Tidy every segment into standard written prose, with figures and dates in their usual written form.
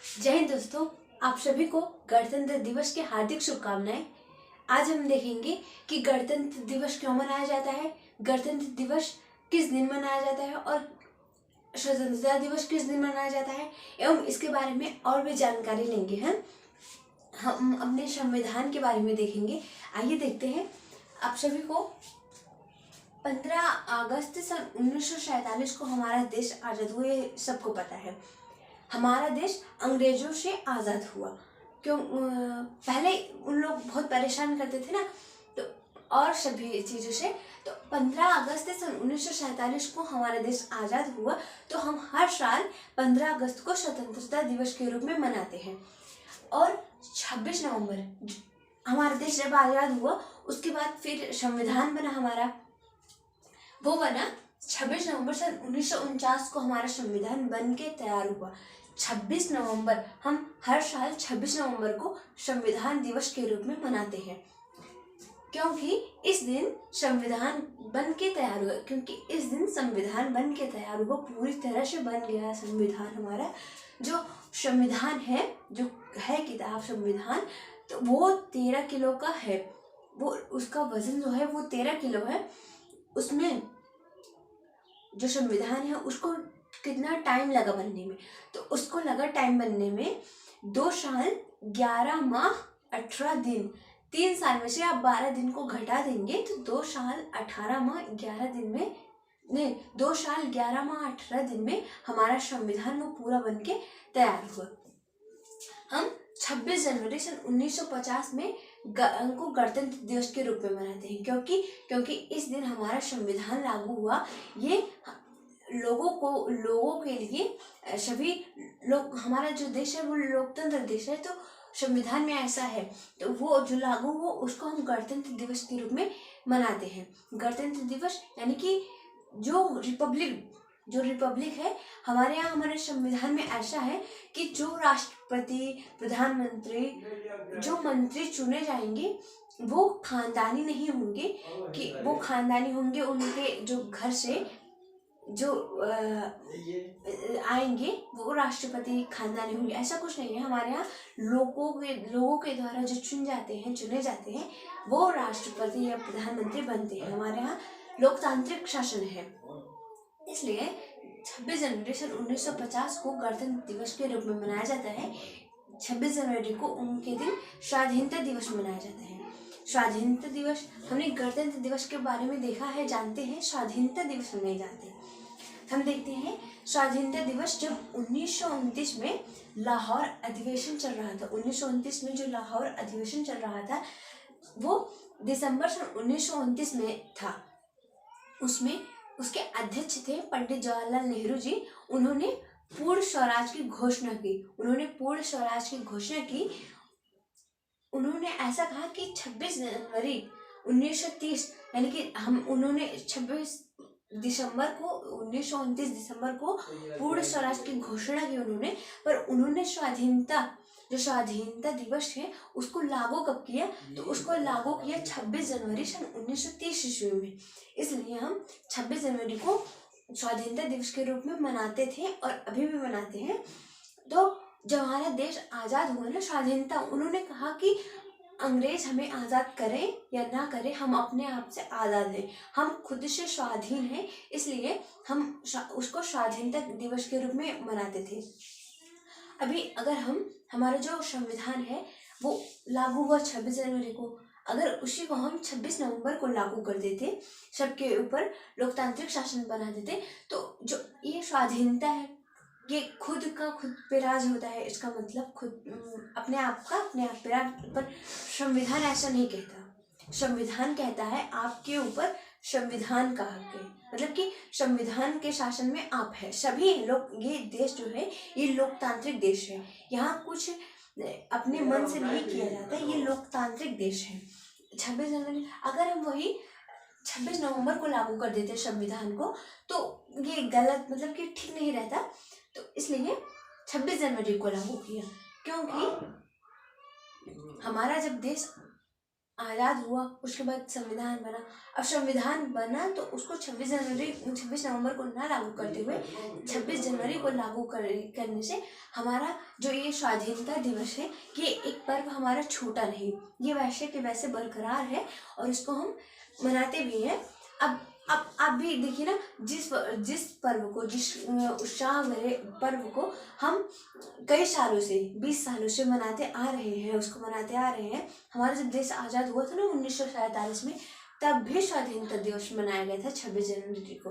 जय हिंद दोस्तों, आप सभी को गणतंत्र दिवस की हार्दिक शुभकामनाएं। आज हम देखेंगे कि गणतंत्र दिवस क्यों मनाया जाता है, गणतंत्र दिवस किस दिन मनाया जाता है और स्वतंत्रता दिवस किस दिन मनाया जाता है एवं इसके बारे में और भी जानकारी लेंगे। हम अपने संविधान के बारे में देखेंगे। आइए देखते हैं। आप सभी को 15 अगस्त सन 1947 को हमारा देश आज़ाद हुआ, ये सबको पता है। हमारा देश अंग्रेजों से आज़ाद हुआ। क्यों? पहले उन लोग बहुत परेशान करते थे ना, तो और सभी चीज़ों से। तो 15 अगस्त सन 1947 को हमारा देश आज़ाद हुआ। तो हम हर साल 15 अगस्त को स्वतंत्रता दिवस के रूप में मनाते हैं। और 26 नवंबर हमारा देश जब आज़ाद हुआ, उसके बाद फिर संविधान बना हमारा, वो बना 26 नवंबर सन 1949 को हमारा संविधान बन के तैयार हुआ। 26 नवंबर हम हर साल 26 नवंबर को संविधान दिवस के रूप में मनाते हैं, क्योंकि इस दिन संविधान बन के तैयार हुआ। पूरी तरह से बन गया संविधान हमारा। जो संविधान है, जो है किताब संविधान, तो वो 13 किलो का है। वो उसका वजन जो है वो 13 किलो है। उसमें जो संविधान है उसको कितना टाइम लगा बनने में, तो उसको लगा टाइम बनने में 2 साल 11 माह 18 दिन। 3 साल में से आप 12 दिन को घटा देंगे तो 2 साल 18 माह 11 दिन में, नहीं, 2 साल 11 माह 18 दिन में हमारा संविधान वो पूरा बन के तैयार हुआ। हम 26 जनवरी सन 1950 में को गणतंत्र दिवस के रूप में मनाते हैं, क्योंकि इस दिन हमारा संविधान लागू हुआ। ये लोगों के लिए, सभी लोग, हमारा जो देश है वो लोकतंत्र देश है, तो संविधान में ऐसा है, तो वो जो लागू हुआ उसको हम गणतंत्र दिवस के रूप में मनाते हैं। गणतंत्र दिवस यानी कि जो रिपब्लिक है हमारे यहाँ, हमारे संविधान में ऐसा है कि जो राष्ट्रपति, प्रधानमंत्री, जो मंत्री चुने जाएंगे वो खानदानी नहीं होंगे, कि वो खानदानी होंगे उनके जो घर से जो आएंगे वो राष्ट्रपति खानदानी होंगे। ऐसा कुछ नहीं है। हमारे यहाँ लोगों के द्वारा जो चुने जाते हैं वो राष्ट्रपति या प्रधानमंत्री बनते हैं। हमारे यहाँ लोकतांत्रिक शासन है। इसलिए 26 जनवरी सन 1950 को गणतंत्र दिवस के रूप में मनाया जाता है। 26 जनवरी को उनके दिन स्वाधीनता दिवस मनाया जाता है। स्वाधीनता दिवस, हमने गणतंत्र दिवस के बारे में देखा है, जानते हैं। स्वाधीनता दिवस हम नहीं जानते। हम देखते हैं स्वाधीनता दिवस जब 1929 में लाहौर अधिवेशन चल रहा था। 1929 में जो लाहौर अधिवेशन चल रहा था वो दिसंबर सन 1929 में था। उसमें उसके अध्यक्ष थे पंडित जवाहरलाल नेहरू जी। उन्होंने पूर्ण स्वराज की घोषणा की। उन्होंने ऐसा कहा कि 26 जनवरी 1930 यानी कि उन्होंने 26 दिसंबर को 1929 दिसंबर को पूर्ण स्वराज की घोषणा की उन्होंने। पर उन्होंने स्वाधीनता दिवस है उसको लागू कब किया? तो उसको लागू किया 26 जनवरी सन 1930 ईस्वी में। इसलिए हम 26 जनवरी को स्वाधीनता दिवस के रूप में मनाते थे और अभी भी मनाते हैं। तो जब हमारा देश आज़ाद हुआ ना, स्वाधीनता, उन्होंने कहा कि अंग्रेज हमें आज़ाद करें या ना करें, हम अपने आप से आज़ाद हैं, हम खुद से स्वाधीन हैं। इसलिए हम उसको स्वाधीनता दिवस के रूप में मनाते थे। अभी अगर हमारा जो संविधान है वो लागू हुआ 26 जनवरी को, अगर उसी को हम 26 नवंबर को लागू कर देते, सबके ऊपर लोकतांत्रिक शासन बना देते, तो जो ये स्वाधीनता है ये खुद पे राज होता है। इसका मतलब खुद अपने आप पे राज। पर संविधान ऐसा नहीं कहता। संविधान कहता है आपके ऊपर संविधान का हक है, मतलब कि संविधान के शासन में आप है। सभी लोग, ये देश जो है ये लोकतांत्रिक देश है। यहाँ कुछ अपने मन से नहीं किया जाता, ये लोकतांत्रिक देश है। 26 जनवरी अगर हम वही 26 नवंबर को लागू कर देते संविधान को, तो ये गलत, मतलब कि ठीक नहीं रहता। तो इसलिए 26 जनवरी को लागू किया, क्योंकि हमारा जब देश आज़ाद हुआ, उसके बाद संविधान बना। अब संविधान बना तो उसको 26 नवंबर को ना लागू करते हुए 26 जनवरी को लागू करने से हमारा जो ये स्वाधीनता दिवस है, ये एक पर्व हमारा छूटा नहीं, ये वैसे के वैसे बरकरार है और इसको हम मनाते भी हैं। अब आप भी देखिए ना, जिस पर्व को, जिस उत्साह भरे पर्व को हम कई सालों से, 20 सालों से मनाते आ रहे हैं, उसको मनाते आ रहे हैं। हमारा जब देश आज़ाद हुआ था ना 1947 में, तब भी स्वाधीनता दिवस मनाया गया था 26 जनवरी को।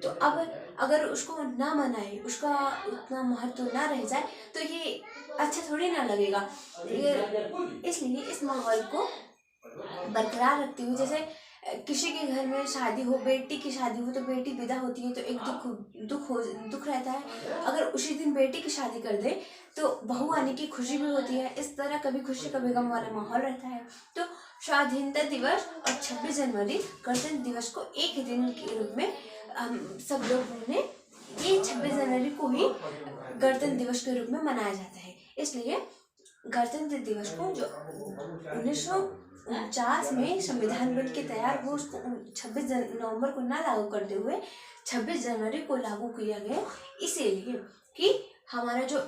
तो अब अगर उसको ना मनाए, उसका उतना महत्व ना रह जाए तो ये अच्छा थोड़ी ना लगेगा। इसलिए इस माहौल को बरकरार रखते हुए, जैसे किसी के घर में शादी हो, बेटी की शादी हो, तो बेटी विदा होती है तो एक दुख रहता है। अगर उसी दिन बेटी की शादी कर दे तो बहू आने की खुशी भी होती है। इस तरह कभी खुशी कभी गम वाला माहौल रहता है। तो स्वाधीनता दिवस और 26 जनवरी गणतंत्र दिवस को एक ही दिन के रूप में हम सब लोगों ने, ये 26 जनवरी को ही गणतंत्र दिवस के रूप में मनाया जाता है। इसलिए गणतंत्र दिवस को जो 1949 में संविधान बन के तैयार हुआ, उसको 26 नवंबर को ना लागू करते हुए 26 जनवरी को लागू किया गया, इसीलिए कि हमारा जो